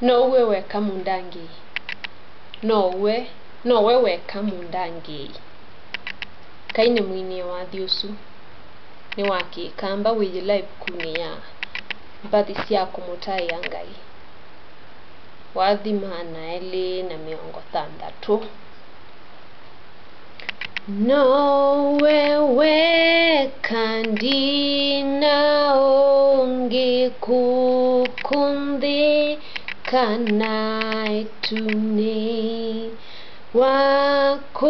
no wewe kamundangi no wewe kamundangi kaine mwini wa thiusu ni waki kamba wi live kunia bathi cia kumutai angai wathimana eli na miongo thandatu no wewe kandi na ongi kukundi kanai tuni wakundebya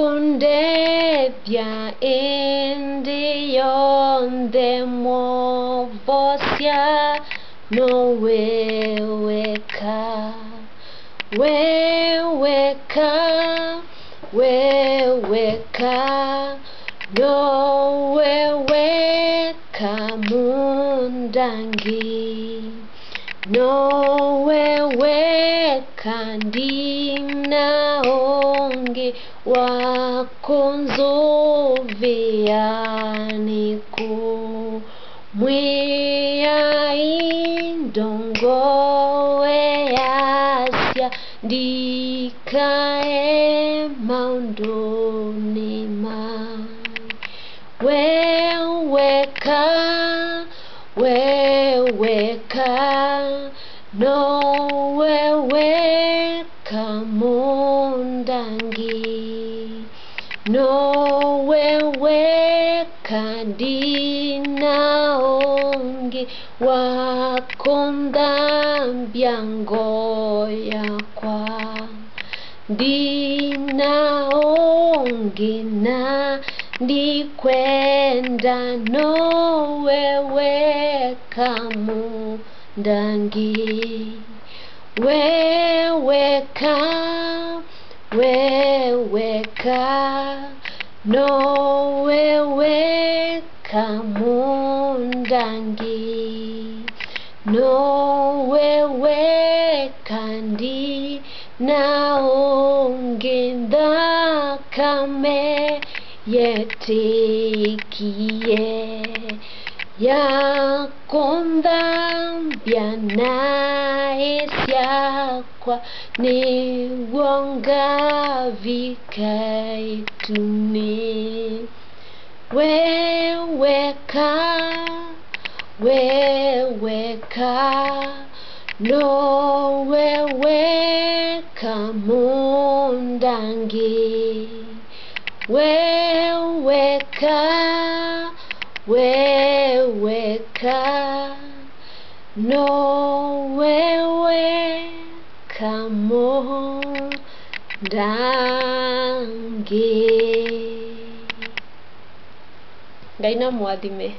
indi yonde movosia no weweka no weweka mundangi no weweka ndina ongi wakunzuvianiku mwia indongowe yasya ndikae maunduni mai weweka no weweka mundangi no weweka ndina ongi wakundambya ngoya kwa ndina ongi na ndikwenda no weweka mundangi weweka no weweka mundangi no weweka ndi naonge ndakame yetikie yakondambya nae syakwa ni wonga vikaituni weweka no weweka mundangi weweka no weweka mundangi. Ngai na mwathime.